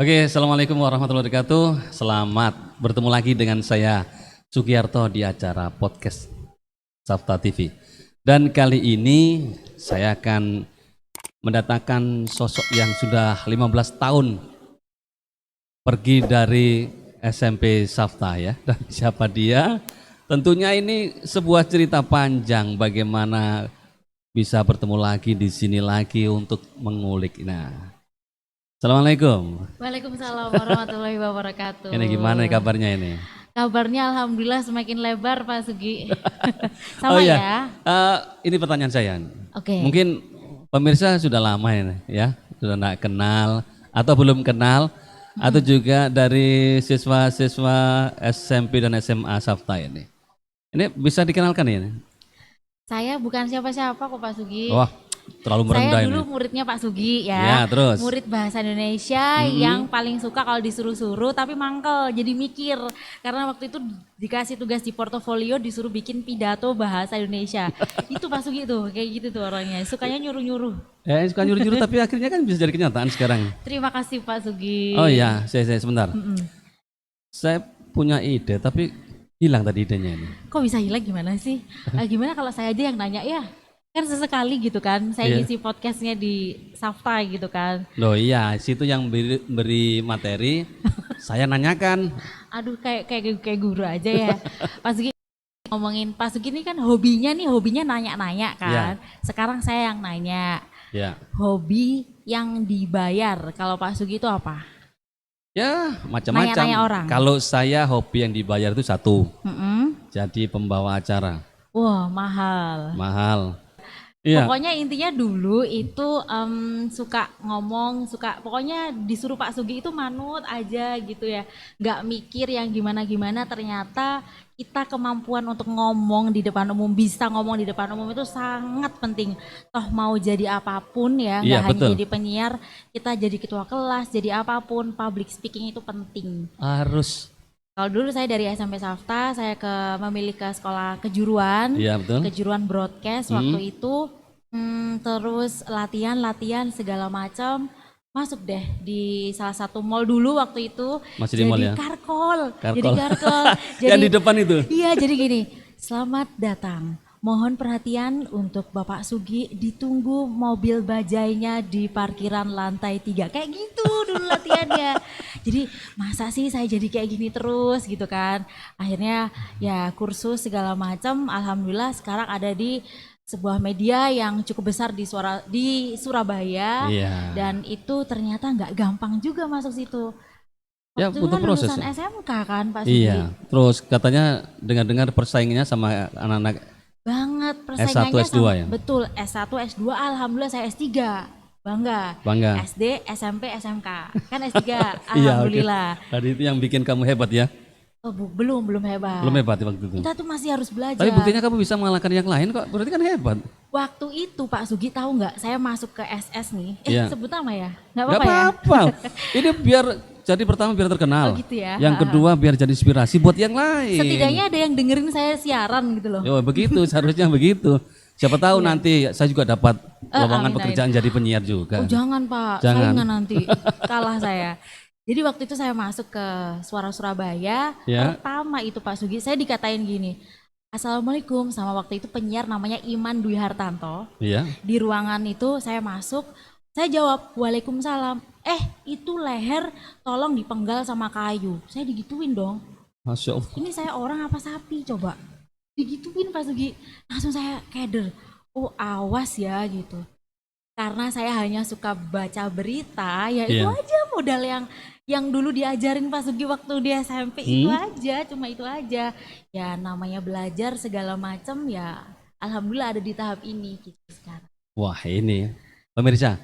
Oke, Assalamualaikum warahmatullahi wabarakatuh. Selamat bertemu lagi dengan saya Sugiyarto di acara podcast Safta TV. Dan kali ini saya akan mendatangkan sosok yang sudah 15 tahun pergi dari SMP Safta ya. Dan siapa dia? Tentunya ini sebuah cerita panjang bagaimana bisa bertemu lagi di sini lagi untuk mengulik. Nah, Assalamualaikum. Waalaikumsalam warahmatullahi wabarakatuh. Ini gimana nih kabarnya ini? Kabarnya alhamdulillah semakin lebar Pak Sugi. Oh Sama iya, ya. ini pertanyaan saya. Oke. Mungkin pemirsa sudah lama ini ya, sudah enggak kenal atau belum kenal, atau juga dari siswa-siswa SMP dan SMA Safta ini. Ini bisa dikenalkan ini? Saya bukan siapa-siapa kok Pak Sugi. Wah, terlalu merendah Saya ini. dulu muridnya Pak Sugi ya. Ya, terus. Murid bahasa Indonesia yang paling suka kalau disuruh-suruh tapi mangkel jadi mikir. Karena waktu itu dikasih tugas di portofolio disuruh bikin pidato bahasa Indonesia. Itu Pak Sugi tuh, kayak gitu tuh orangnya. Sukanya nyuruh-nyuruh. Suka nyuruh-nyuruh tapi akhirnya kan bisa jadi kenyataan sekarang. Terima kasih Pak Sugi. Oh iya, saya sebentar. Saya punya ide tapi hilang tadi idenya ini. Kok bisa hilang gimana sih? Gimana kalau saya aja yang nanya ya? Kan sesekali gitu kan, saya Iya. ngisi podcastnya di Safta gitu kan. Loh iya, situ yang beri materi, saya nanyakan. Aduh kayak guru aja ya. Pas Sugi ngomongin Pak Sugi ini kan hobinya nanya-nanya kan. Sekarang saya yang nanya, Ya, hobi yang dibayar kalau Pak Sugi itu apa? ya macam-macam. Nanya-nanya orang. Kalau saya hobi yang dibayar itu satu, Mm-mm. jadi pembawa acara, Wah mahal. mahal. Iya, Pokoknya intinya dulu itu suka ngomong, pokoknya disuruh Pak Sugi itu manut aja gitu ya. Nggak mikir yang gimana-gimana, ternyata kita kemampuan untuk ngomong di depan umum, bisa ngomong di depan umum itu sangat penting. Toh mau jadi apapun ya, Iya, nggak hanya betul. jadi penyiar, kita jadi ketua kelas, jadi apapun, public speaking itu penting. harus. Kalau dulu saya dari SMP Safta, saya memilih ke sekolah kejuruan, Iya betul. kejuruan broadcast waktu itu, terus latihan segala macam, masuk deh di salah satu mall dulu waktu itu, Masih di mall ya? karkol, Karkol. jadi karkol, Yang di depan itu. iya jadi gini, selamat datang. Mohon perhatian untuk Bapak Sugi, ditunggu mobil bajainya di parkiran lantai 3. Kayak gitu dulu latihannya. Jadi masa sih saya jadi kayak gini terus gitu kan. Akhirnya ya kursus segala macam, alhamdulillah sekarang ada di sebuah media yang cukup besar di Surabaya. Iya. Dan itu ternyata nggak gampang juga masuk situ. Ya, Waktu itu butuh kan proses lulusan ya. SMK kan Pak Sugi. Iya. Terus katanya dengar-dengar persaingannya sama anak-anak Banget S1, persaingannya S2 sama, ya? betul S1, S2, alhamdulillah saya S3, bangga. Bangga. SD, SMP, SMK, kan S3, Iya, oke. alhamdulillah. Tadi itu yang bikin kamu hebat ya? Oh, belum hebat. Belum hebat waktu itu. Kita tuh masih harus belajar. Tapi buktinya kamu bisa mengalahkan yang lain kok, berarti kan hebat. Waktu itu Pak Sugi tahu nggak, saya masuk ke SS nih, Iya. sebut nama ya? Nggak Gak apa-apa ya? apa-apa. Ini biar jadi pertama biar terkenal. Oh gitu ya. Yang kedua biar jadi inspirasi buat yang lain. Setidaknya ada yang dengerin saya siaran gitu loh. Yo, begitu, seharusnya begitu. Siapa tahu nanti saya juga dapat lowongan amin, pekerjaan jadi penyiar juga. Oh jangan Pak, Jangan. saingan nanti, kalah saya. Jadi waktu itu saya masuk ke Suara Surabaya, Ya. pertama itu Pak Sugi, saya dikatain gini, Assalamualaikum, sama waktu itu penyiar namanya Iman Dwi Hartanto. Iya. Di ruangan itu saya masuk, saya jawab Waalaikumsalam. Itu leher tolong dipenggal sama kayu. Saya digituin dong. Masya Allah. Ini saya orang apa sapi coba? Digituin Pak Sugi. Langsung saya keder. Oh awas ya gitu. Karena saya hanya suka baca berita, ya itu Iya. aja modal yang dulu diajarin Pak Sugi waktu di SMP itu aja, cuma itu aja. Ya namanya belajar segala macam ya alhamdulillah ada di tahap ini gitu sekarang. Wah ini pemirsa,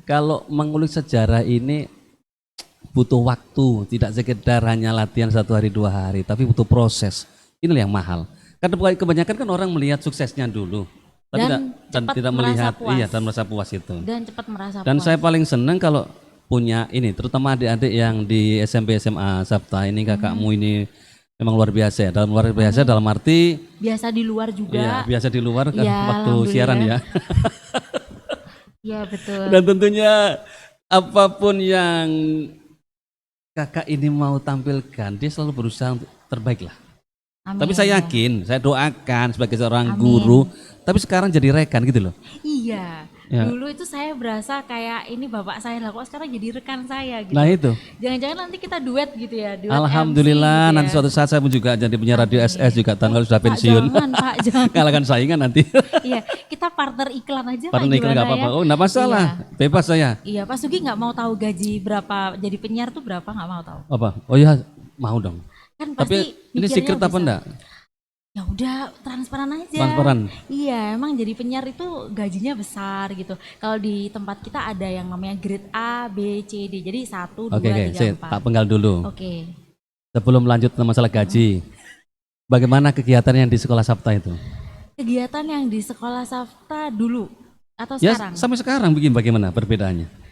kalau mengulik sejarah ini butuh waktu, tidak sekedar hanya latihan 1 hari 2 hari, tapi butuh proses. Inilah yang mahal. Karena kebanyakan kan orang melihat suksesnya dulu, tapi Dan cepat tidak merasa melihat, puas. iya dan merasa puas itu. Dan cepat merasa Dan puas. saya paling senang kalau punya ini, terutama adik-adik yang di SMP SMA Safta ini, kakakmu ini memang luar biasa ya. Dalam luar biasa dalam arti Biasa di luar iya, juga. biasa di luar kan Iya, waktu siaran ya. Iya betul. Dan tentunya apapun yang kakak ini mau tampilkan, dia selalu berusaha untuk terbaik lah. Amin. Tapi saya yakin, saya doakan sebagai seorang Amin. guru, tapi sekarang jadi rekan gitu loh. Iya. Ya. Dulu itu saya berasa kayak ini bapak saya lah, kok sekarang jadi rekan saya gitu. Nah itu. Jangan-jangan nanti kita duet gitu ya, duet Alhamdulillah, MC gitu nanti ya. suatu saat saya pun juga jadi punya radio SS juga, tahun kalau sudah Pak, pensiun. jangan, Pak, jangan. Kalahkan saingan nanti. Iya, kita partner iklan aja Pak, Partner iklan gimana nggak apa-apa. ya? Oh nggak masalah, bebas saya. Iya, Pak Sugi nggak mau tahu gaji berapa jadi penyiar tuh berapa, nggak mau tahu. Apa? Oh ya mau dong. Kan Tapi pasti ini mikirnya secret apa bisa. enggak? Ya udah transparan aja. Transparan. Iya, emang jadi penyiar itu gajinya besar gitu. Kalau di tempat kita ada yang namanya grade A, B, C, D. Jadi 1, 2, Oke, 3, saya 4. tak penggal dulu. Oke. Sebelum lanjut ke masalah gaji, bagaimana kegiatan yang di sekolah Sabta itu? Kegiatan yang di sekolah Safta dulu atau Ya sekarang? sampai sekarang bikin bagaimana perbedaannya?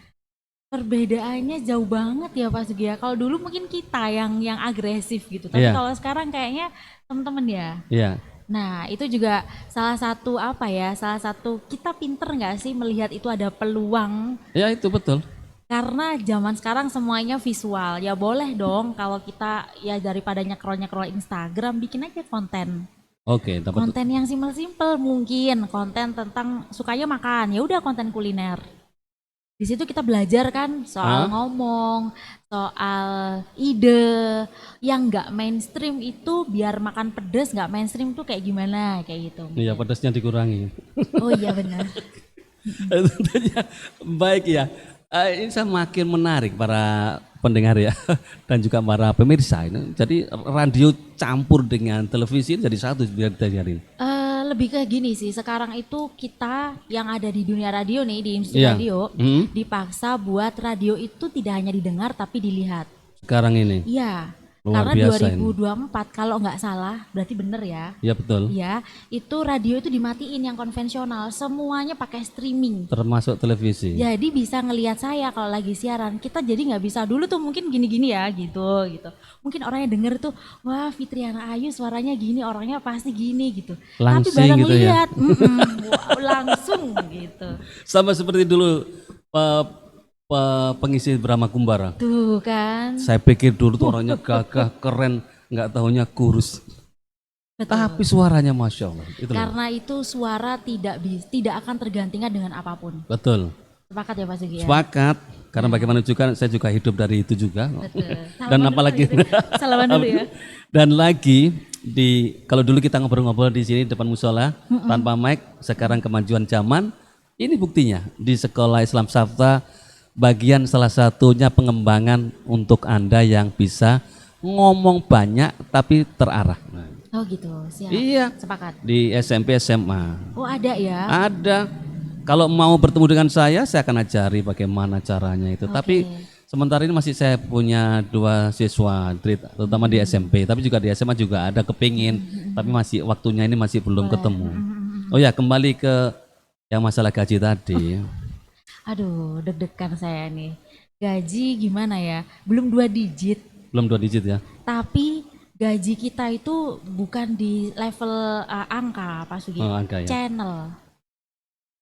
Perbedaannya jauh banget ya Pak Sugi ya. Kalau dulu mungkin kita yang agresif gitu. Tapi Iya. kalau sekarang kayaknya teman-teman ya. Iya. Nah itu juga salah satu apa ya, salah satu kita pinter nggak sih melihat itu ada peluang. Ya itu betul. Karena zaman sekarang semuanya visual, ya boleh dong kalau kita ya daripada nyekrol-nyekrol Instagram, bikin aja konten. Oke, dapat. Konten yang simpel-simpel mungkin, konten tentang sukanya makan, ya udah konten kuliner. Di situ kita belajar kan soal ngomong, soal ide yang nggak mainstream itu biar makan pedas nggak mainstream tuh kayak gimana kayak gitu. Iya, pedasnya dikurangi. Oh iya benar. Tentunya baik ya. Ini saya makin menarik para pendengar ya dan juga para pemirsa ini. Jadi radio campur dengan televisi ini jadi satu biar hari ini. Lebih ke gini sih, sekarang itu kita yang ada di dunia radio nih, di industri Iya. radio, dipaksa buat radio itu tidak hanya didengar tapi dilihat. Sekarang ini. Iya, Luar karena biasa 2024 kalau nggak salah, berarti bener ya. Iya betul. Iya, itu radio itu dimatiin yang konvensional, semuanya pakai streaming. Termasuk televisi. Jadi bisa ngelihat saya kalau lagi siaran. Kita jadi nggak bisa dulu tuh mungkin gini-gini ya gitu. Mungkin orang yang denger tuh, wah Fitriana Ayu suaranya gini, orangnya pasti gini gitu. Langsing Tapi bareng gitu ya. lihat, wow, langsung gitu. Sama seperti dulu pengisi Brahma Kumbara. Tuh kan. Saya pikir dulu tuh orangnya gagah, keren, nggak tahunya kurus. Betul. Tapi suaranya Masya Allah. Itu loh. Karena itu suara tidak akan tergantikan dengan apapun. Betul. Sepakat ya Pak Sugi ya? Sepakat. Karena bagaimana juga saya juga hidup dari itu juga. Betul. Dan Salaman apalagi dulu gitu. Salaman dulu ya. Dan lagi kalau dulu kita ngobrol-ngobrol di sini depan musola tanpa mic, sekarang kemajuan zaman. Ini buktinya di sekolah Islam Sabta bagian salah satunya pengembangan untuk Anda yang bisa ngomong banyak tapi terarah. Oh gitu, siap. Iya. Sepakat. Di SMP SMA Oh ada ya? ada. Kalau mau bertemu dengan saya akan ajari bagaimana caranya itu. Tapi sementara ini masih saya punya 2 siswa, terutama di SMP. Tapi juga di SMA juga ada kepingin. Tapi masih waktunya ini masih belum ketemu. Oh ya, kembali ke yang masalah gaji tadi. Aduh, deg-degan saya nih. Gaji gimana ya? Belum 2 digit, Belum 2 digit ya. tapi gaji kita itu bukan di level angka, Pak Sugi. Oh, angka ya. Channel.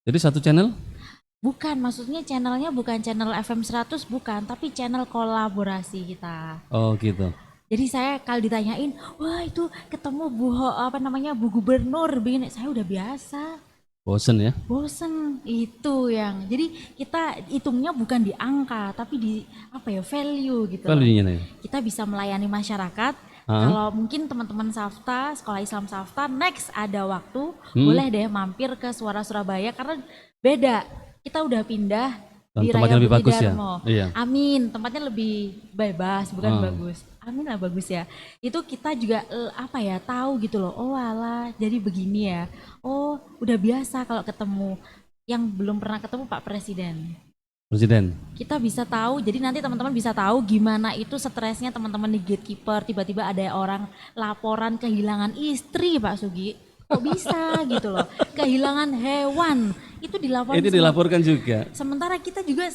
Jadi satu channel? Bukan, maksudnya channelnya bukan channel FM 100, bukan, tapi channel kolaborasi kita. Oh gitu. Jadi saya kalau ditanyain, wah itu ketemu Bu Gubernur, begini, saya udah biasa. Bosen ya? Bosen itu yang jadi kita hitungnya bukan di angka tapi di value gitu loh. Value-nya ya? Kita bisa melayani masyarakat. Kalau mungkin teman-teman Safta, Sekolah Islam Safta next ada waktu boleh deh mampir ke Suara Surabaya karena beda. Kita udah pindah Dan di tempatnya Raya lebih bagus ya? Bukti Darmo. Iya. Amin, tempatnya lebih bebas bukan bagus. Amin lah bagus ya. Itu kita juga tahu gitu loh. Oh alah, jadi begini ya. Oh, udah biasa kalau ketemu. Yang belum pernah ketemu Pak Presiden. Kita bisa tahu, jadi nanti teman-teman bisa tahu gimana itu stresnya teman-teman di gatekeeper. Tiba-tiba ada orang laporan kehilangan istri Pak Sugi. Kok bisa gitu loh. Kehilangan hewan, itu dilaporkan. Itu dilaporkan juga. Sementara kita juga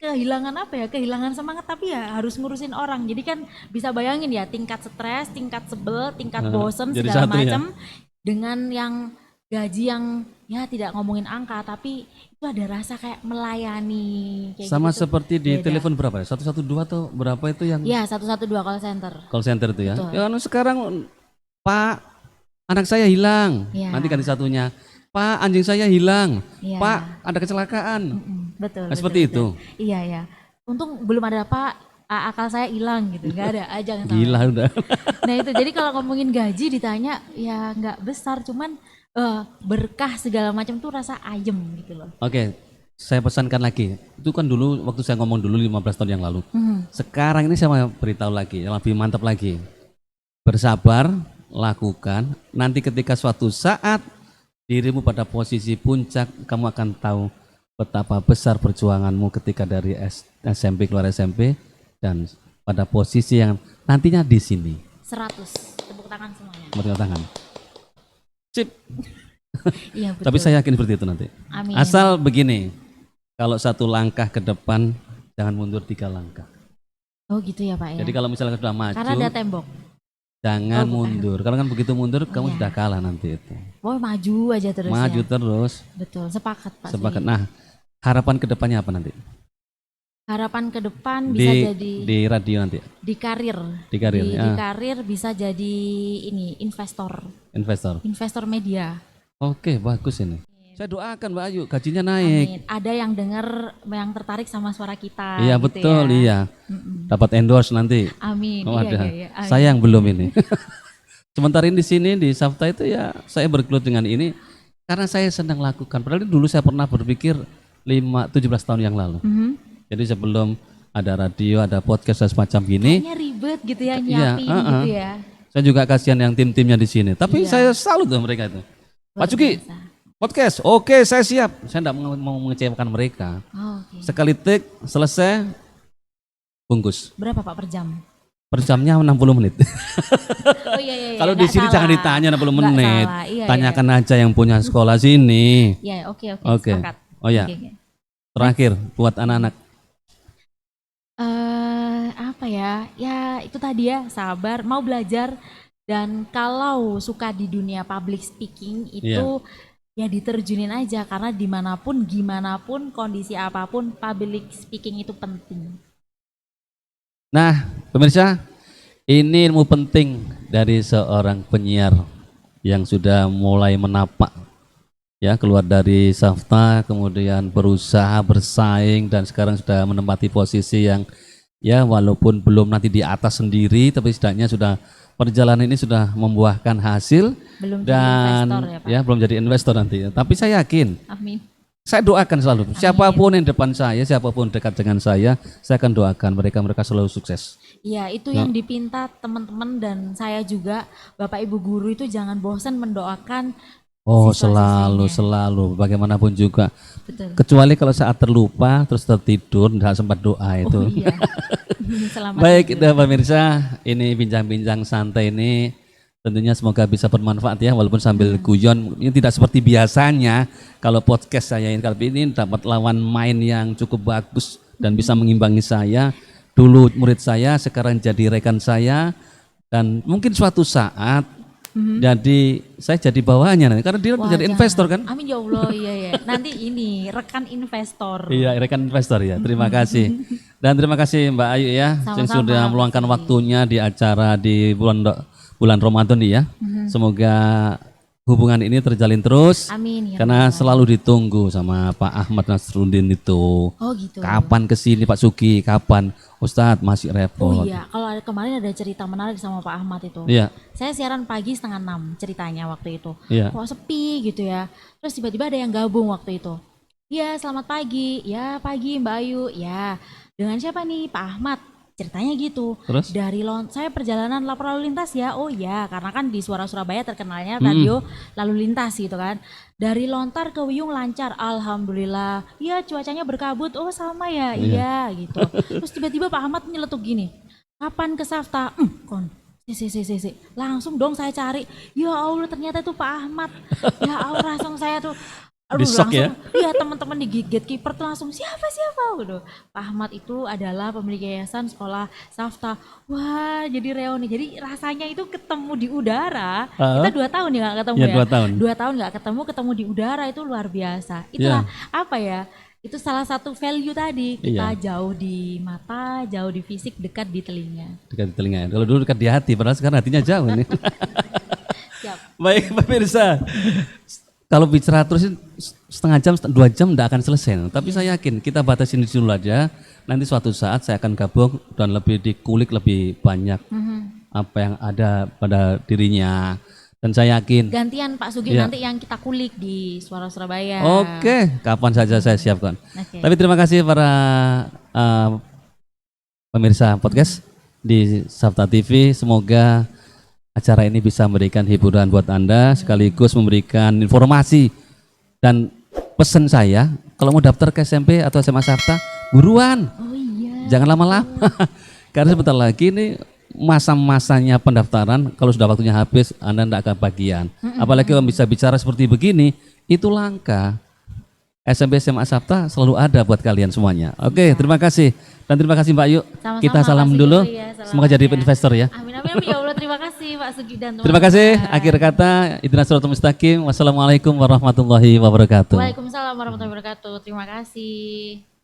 kehilangan kehilangan semangat tapi ya harus ngurusin orang. Jadi kan bisa bayangin ya tingkat stres, tingkat sebel, tingkat bosen jadi segala satu ya? macam dengan yang gaji yang ya tidak ngomongin angka, tapi itu ada rasa kayak melayani kayak Sama gitu tuh seperti di beda. telepon berapa ya? 112 atau berapa itu yang Ya 112 call center. call center itu ya? Betul. Ya kan sekarang Pak, anak saya hilang. Ya. Nanti ganti satunya. Pak, anjing saya hilang. Ya. Pak, ada kecelakaan. Betul. Nah, seperti itu. Iya ya. Untung belum ada Pak, akal saya hilang gitu, nggak ada aja yang tahu. Gila udah. Nah itu jadi kalau ngomongin gaji ditanya ya nggak besar, cuman berkah segala macam tuh rasa ayem gitu loh. Oke, saya pesankan lagi. Itu kan dulu waktu saya ngomong dulu 15 tahun yang lalu. Sekarang ini saya mau beritahu lagi, yang lebih mantap lagi. Bersabar, lakukan. Nanti ketika suatu saat dirimu pada posisi puncak, kamu akan tahu betapa besar perjuanganmu ketika dari SMP keluar SMP dan pada posisi yang nantinya di sini. 100 tepuk tangan semuanya. Tepuk tangan. Sip. Iya betul. Tapi saya yakin seperti itu nanti. Amin. Asal begini, kalau satu langkah ke depan, jangan mundur 3 langkah. Oh gitu ya Pak ya. Jadi kalau misalnya sudah maju, Karena ada tembok. jangan bukan. mundur. Kalau kan begitu mundur, kamu iya. sudah kalah nanti itu. Oh maju aja terus Maju ya. terus. Betul, sepakat Pak. Sepakat. Sugi. Nah, harapan kedepannya apa nanti? Harapan ke depan bisa jadi di radio nanti, di karir. di karir, Di ya. karir bisa jadi ini Investor. investor media. Oke, bagus ini. Saya doakan Mbak Ayu, gajinya naik. Amin. Ada yang dengar, yang tertarik sama suara kita. Iya gitu betul, ya. iya. Dapat endorse nanti. Amin. Oh, Iya, ada. iya, iya. Amin. Sayang belum ini. Sementara ini di sini di Safta itu ya saya bergelut dengan ini karena saya sedang lakukan. Padahal dulu saya pernah berpikir 17 tahun yang lalu. Jadi sebelum ada radio, ada podcast dan semacam gini, Kayaknya ribet gitu ya Iya, nyiapin gitu ya. saya juga kasihan yang tim-timnya di sini. Tapi Iya. saya salut tuh mereka itu. Luar Pak Cuki, biasa. podcast, oke saya siap. Saya tidak mau mengecewakan mereka. Oh, oke. Sekali take, selesai, bungkus. Berapa Pak per jam? Per jamnya 60 menit. Oh iya iya. Kalau nggak di sini salah. jangan ditanya 60 Nggak menit. salah, iya, Tanyakan aja yang punya sekolah sini. Iya, oke. Oke. Sepakat. Oh ya, Oke, oke. terakhir buat anak-anak. Apa ya? Ya itu tadi ya, sabar, mau belajar, dan kalau suka di dunia public speaking itu ya diterjunin aja, karena dimanapun, gimana pun, kondisi apapun, public speaking itu penting. Nah, pemirsa, ini ilmu penting dari seorang penyiar yang sudah mulai menapak ya keluar dari Safta, kemudian berusaha bersaing dan sekarang sudah menempati posisi yang ya walaupun belum nanti di atas sendiri, tapi setidaknya sudah perjalanan ini sudah membuahkan hasil Belum jadi dan investor ya Pak. ya belum jadi investor nanti. Tapi saya yakin, Amin. saya doakan selalu siapapun yang depan saya, siapapun dekat dengan saya akan doakan mereka selalu sukses. Iya, itu yang dipinta teman-teman dan saya juga, Bapak Ibu guru itu jangan bosan mendoakan. Oh Siswa-siswanya. selalu bagaimanapun juga. Betul. Kecuali kalau saat terlupa terus tertidur tidak sempat doa itu. Oh iya. Selamat Baik, tidur. itu pemirsa, ini bincang-bincang santai ini tentunya semoga bisa bermanfaat ya, walaupun sambil guyon. Ini tidak seperti biasanya kalau podcast saya ini kali ini dapat lawan main yang cukup bagus dan bisa mengimbangi saya. Dulu murid saya, sekarang jadi rekan saya, dan mungkin suatu saat jadi saya jadi bawahannya nanti karena dia Wah, jadi jangan. investor kan. Amin ya Allah, iya ya. Nanti ini rekan investor. Iya, rekan investor ya. Terima kasih. Dan terima kasih Mbak Ayu ya yang Sama-sama, sudah meluangkan Mas Adi. waktunya di acara di bulan Ramadan nih ya. Semoga hubungan ini terjalin terus Amin ya. karena Allah. selalu ditunggu sama Pak Ahmad Nasruddin itu. Oh gitu. Kapan kesini Pak Sugi? Kapan? Ustadz masih Oh repot. iya, kalau kemarin ada cerita menarik sama Pak Ahmad itu. Iya, Saya siaran pagi 5:30 ceritanya waktu itu. iya. Kok sepi gitu ya. Terus tiba-tiba ada yang gabung waktu itu. Ya selamat pagi. Ya pagi Mbak Ayu. Ya dengan siapa nih? Pak Ahmad. Ceritanya gitu. Terus? Dari saya perjalanan lapor lalu lintas ya. Oh ya, karena kan di Suara Surabaya terkenalnya radio lalu lintas gitu kan. Dari Lontar ke Wiyung lancar, alhamdulillah. Ya cuacanya berkabut. Oh sama ya, iya gitu. Terus tiba-tiba Pak Ahmad nyeletuk gini. Kapan ke Safta? Kon. Si. Langsung dong saya cari. Ya Allah ternyata itu Pak Ahmad. Ya Allah langsung saya tuh. Di shock ya? Iya, teman-teman di gatekeeper tuh langsung siapa gitu. Pak Ahmad itu adalah pemilik yayasan sekolah Safta. Wah, jadi reuni. Jadi rasanya itu ketemu di udara. Kita 2 tahun ya nggak ketemu Ya, ya. 2 tahun. 2 tahun nggak ketemu di udara itu luar biasa. Itulah apa ya? Itu salah satu value tadi. Kita jauh di mata, jauh di fisik, dekat di telinga. Dekat di telinga. Kalau dulu dekat di hati, padahal sekarang hatinya jauh nih. Siap. Baik pemirsa, kalau bicara terus setengah jam, 2 jam tidak akan selesai. Tapi saya yakin kita batasin dulu aja. Nanti suatu saat saya akan gabung dan lebih dikulik lebih banyak apa yang ada pada dirinya. Dan saya yakin. Gantian Pak Sugi nanti yang kita kulik di Suara Surabaya. Oke, kapan saja saya siapkan. Oke. Tapi terima kasih para pemirsa podcast di Safta TV. Semoga acara ini bisa memberikan hiburan buat Anda, sekaligus memberikan informasi dan pesan saya, kalau mau daftar ke SMP atau SMA Safta, buruan, Oh iya. jangan lama-lama, karena sebentar lagi ini masa-masanya pendaftaran, kalau sudah waktunya habis, Anda tidak akan bagian. Apalagi kalau bisa bicara seperti begini, itu langka. SMP SMA Safta selalu ada buat kalian semuanya. Oke, terima kasih. Dan terima kasih Mbak Yu. Sama-sama, Kita salam Pak Sugi. dulu. Ya, salam Semoga jadi ya. investor ya. Amin amin amin. Ya Allah, terima kasih Pak Sugi dan teman-teman. Terima kasih. Akhir kata, Ihdinas Shiratal Mustaqim. Wassalamualaikum warahmatullahi wabarakatuh. Waalaikumsalam warahmatullahi wabarakatuh. Terima kasih.